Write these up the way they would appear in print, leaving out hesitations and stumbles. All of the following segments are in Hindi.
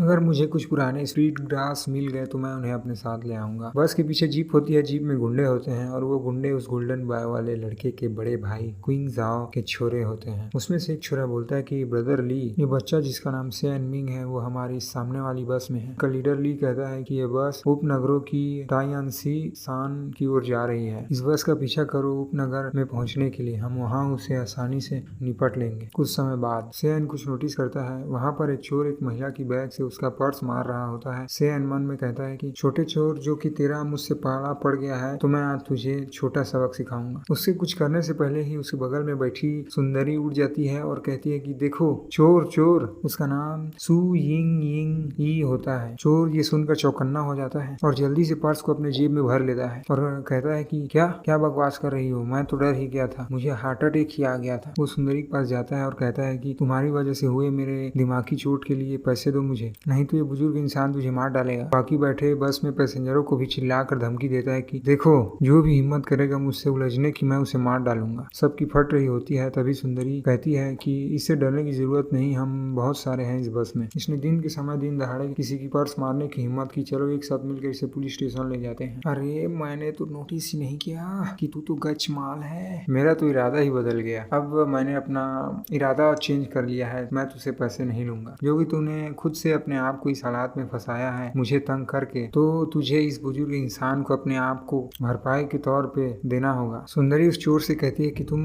अगर मुझे कुछ पुराने स्ट्रीट ग्रास मिल गए तो मैं उन्हें अपने साथ ले आऊंगा। बस के पीछे जीप होती है, जीप में गुंडे होते हैं और वो गुंडे उस गोल्डन बॉय वाले लड़के के बड़े भाई क्विंग जाओ के छोरे होते हैं। उसमें से एक छोरा बोलता है कि ब्रदर ली, ये बच्चा जिसका नाम सेन मिंग है वो हमारी सामने वाली बस में है। लीडर ली कहता है कि ये बस उपनगरों की ताइयांसी शान की ओर जा रही है। इस बस का पीछा करो उपनगर में पहुंचने के लिए, हम वहां उसे आसानी से निपट लेंगे। कुछ समय बाद सेन कुछ नोटिस करता है, वहां पर एक चोर एक महिला की बैग से उसका पर्स मार रहा होता है। सेन मन में कहता है कि छोटे चोर जो कि तेरा मुझसे पाला पड़ गया है, तो मैं आज तुझे छोटा सबक सिखाऊंगा। उससे कुछ करने से पहले ही उसके बगल में बैठी सुंदरी उठ जाती है और कहती है कि देखो चोर चोर। उसका नाम सु यिंग यिंग ही होता है। चोर ये सुनकर चौकन्ना हो जाता है और जल्दी से पर्स को अपने जेब में भर लेता है और कहता है कि क्या क्या बकवास कर रही हो, मैं तो डर ही गया था, मुझे हार्ट अटैक ही आ गया था। वो सुंदरी के पास जाता है और कहता है कि तुम्हारी वजह से हुए मेरे दिमागी चोट के लिए पैसे दो मुझे, नहीं तो ये बुजुर्ग इंसान तुझे मार डालेगा। बाकी बैठे बस में पैसेंजरों को भी चिल्लाकर धमकी देता है कि देखो जो भी हिम्मत करेगा मुझसे उलझने की मैं उसे मार डालूंगा। सबकी फट रही होती है। तभी सुंदरी कहती है कि इससे डरने की जरूरत नहीं, हम बहुत सारे हैं इस बस में। इसने दिन के समय दिन दहाड़े किसी की पर्स मारने की हिम्मत की, चलो एक साथ मिलकर इसे पुलिस स्टेशन ले जाते हैं। अरे मैंने तो नोटिस ही नहीं किया कि तू तो गच माल है। मेरा तो इरादा ही बदल गया, अब मैंने अपना इरादा चेंज कर लिया है, मैं तुझसे पैसे नहीं लूंगा। जो भी तूने खुद से अपने आप को इस हालात में फंसाया है मुझे तंग करके, तो तुझे इस बुजुर्ग इंसान को अपने आप को भरपाई के तौर पे देना होगा। सुंदरी उस चोर से कहती है कि तुम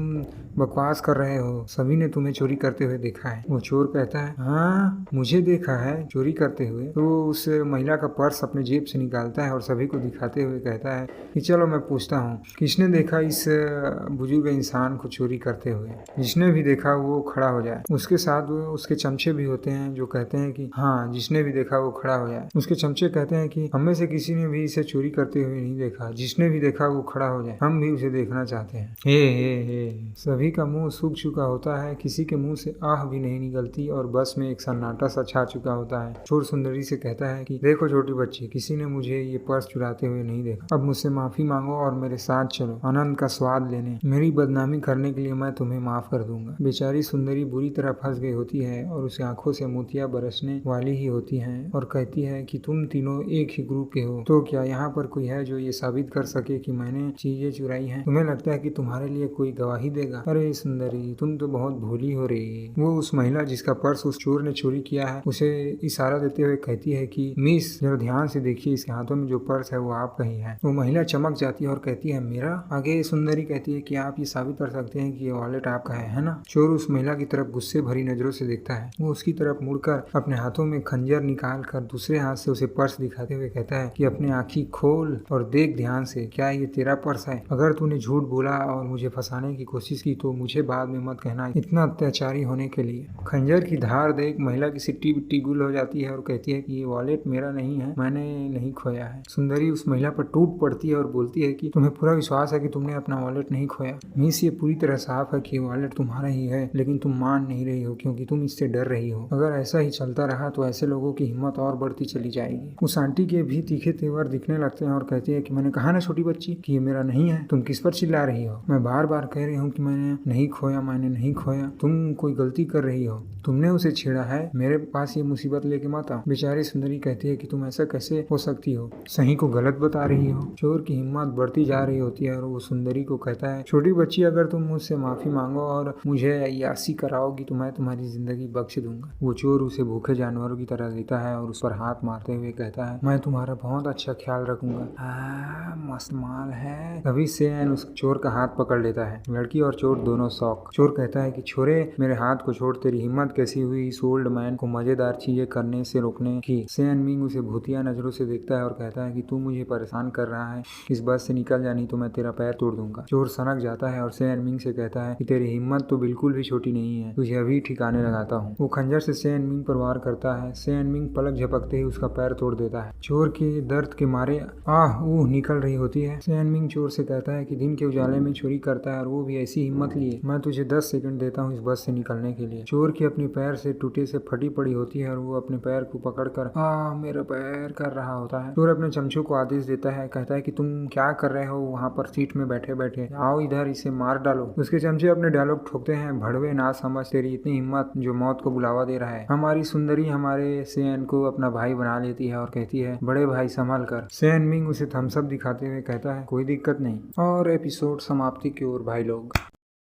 बकवास कर रहे हो, सभी ने तुम्हें चोरी करते हुए देखा है। वो चोर कहता है हाँ मुझे देखा है चोरी करते हुए। तो उस महिला का पर्स अपने जेब से निकालता है और सभी को दिखाते हुए कहता है कि चलो मैं पूछता हूँ किसने देखा इस बुजुर्ग इंसान को चोरी करते हुए। जिसने भी देखा वो खड़ा हो जाए। उसके साथ उसके चमचे भी होते हैं जो कहते हैं कि हाँ जिसने भी देखा वो खड़ा हो जाए। उसके चमचे कहते हैं कि हम में से किसी ने भी इसे चोरी करते हुए नहीं देखा, जिसने भी देखा वो खड़ा हो जाए, हम भी उसे देखना चाहते हैं। हे सभी का मुंह सूख चुका होता है, किसी के मुंह से आह भी नहीं निकलती और बस में एक सन्नाटा सा छा चुका होता है। चोर सुंदरी से कहता है कि देखो छोटी बच्ची, किसी ने मुझे ये पर्स चुराते हुए नहीं देखा, अब मुझसे माफी मांगो और मेरे साथ चलो आनंद का स्वाद लेने। मेरी बदनामी करने के लिए मैं तुम्हें माफ कर दूंगा। बेचारी सुंदरी बुरी तरह फंस गई होती है और उसकी आंखों से मोतियां बरसने वाली ही होती हैं और कहती है कि तुम तीनों एक ही ग्रुप के हो, तो क्या यहाँ पर कोई है जो ये साबित कर सके कि मैंने चीजें चुराई हैं? तुम्हें लगता है कि तुम्हारे लिए कोई गवाही देगा? अरे सुंदरी तुम तो बहुत भोली हो रही है। वो उस महिला जिसका पर्स उस चोर ने चोरी किया है उसे इशारा देते हुए कहती है कि मिस जरा ध्यान से देखिए, इसके हाथों में जो पर्स है वो आपका ही है। वो महिला चमक जाती है और कहती है मेरा? आगे सुंदरी कहती है कि आप ये साबित कर सकते हैं कि ये वॉलेट आपका है ना? चोर उस महिला की तरफ गुस्से भरी नजरों से देखता है। वो उसकी तरफ मुड़कर अपने हाथों में खंजर निकाल कर दूसरे हाथ से उसे पर्स दिखाते हुए कहता है कि अपनी आंखें खोल और देख ध्यान से, क्या ये तेरा पर्स है? अगर तूने झूठ बोला और मुझे फंसाने की कोशिश की तो मुझे बाद में मत कहना इतना अत्याचारी होने के लिए। खंजर की धार देख महिला की सिट्टी बिट्टी गुल हो जाती है और कहती है कि ये वॉलेट मेरा नहीं है, मैंने नहीं खोया है। सुंदरी उस महिला पर टूट पड़ती है और बोलती है कि तुम्हें पूरा विश्वास है कि तुमने अपना वॉलेट नहीं खोया। मिस ये पूरी तरह साफ है कि वॉलेट तुम्हारा ही है, लेकिन तुम मान नहीं रही हो क्योंकि तुम इससे डर रही हो। अगर ऐसा ही चलता रहा तो ऐसे लोगों की हिम्मत और बढ़ती चली जाएगी। उस आंटी के भी तीखे तेवर दिखने लगते हैं और कहती है कि मैंने कहा ना छोटी बच्ची कि ये मेरा नहीं है, तुम किस पर चिल्ला रही हो? मैं बार बार कह रही हूँ कि मैंने नहीं खोया, मैंने नहीं खोया। तुम कोई गलती कर रही हो, तुमने उसे छेड़ा है, मेरे पास ये मुसीबत लेके मत आ। बेचारी सुंदरी कहती है कि तुम ऐसा कैसे हो सकती हो, सही को गलत बता रही हो। चोर की हिम्मत बढ़ती जा रही होती है और वो सुंदरी को कहता है छोटी बच्ची अगर तुम मुझसे माफी मांगो और मुझे अय्यासी कराओगी तो मैं तुम्हारी जिंदगी बख्श दूंगा। वो चोर उसे भूखे जानवरों की तरह देता है और उस पर हाथ मारते हुए कहता है मैं तुम्हारा बहुत अच्छा ख्याल रखूंगा। मस्त माल है। तभी सेन उस चोर का हाथ पकड़ लेता है। लड़की और चोर दोनों शौक। चोर कहता है कि छोरे मेरे हाथ को छोड़, तेरी हिम्मत कैसी हुई इस ओल्ड मैन को मजेदार चीजें करने से रोकने की? सेन मिंग उसे भूतिया नजरों से देखता है और कहता है कि तू मुझे परेशान कर रहा है, इस बस से निकल जा नहीं तो मैं तेरा पैर तोड़ दूंगा। चोर सनक जाता है और सेन मिंग से कहता है कि तेरी हिम्मत तो बिल्कुल भी छोटी नहीं है, तुझे अभी ठिकाने लगाता हूँ। वो खंजर से सेन मिंग पर वार करता है। सेन मिंग पलक झपकते ही उसका पैर तोड़ देता है। चोर के दर्द के मारे आह ऊह निकल रही होती है। सेन मिंग चोर से कहता है कि दिन के उजाले में चोरी करता है और वो भी ऐसी हिम्मत लिए। मैं तुझे 10 सेकंड देता हूँ इस बस से निकलने के लिए। चोर की अपने पैर से टूटे से फटी पड़ी होती है और वो अपने पैर को पकड़कर मेरा पैर कर रहा होता है। चोर अपने चमचों को आदेश देता है, कहता है कि तुम क्या कर रहे हो वहाँ पर सीट में बैठे बैठे, आओ इधर इसे मार डालो। उसके चमचे अपने डायलॉग ठोकते हैं, भड़वे ना समझ, तेरी इतनी हिम्मत जो मौत को बुलावा दे रहा है। हमारी सुंदरी हमारे सारे सेन को अपना भाई बना लेती है और कहती है बड़े भाई संभल कर। सेन मिंग उसे थम्स अप दिखाते हुए कहता है कोई दिक्कत नहीं। और एपिसोड समाप्ति की ओर भाई लोग।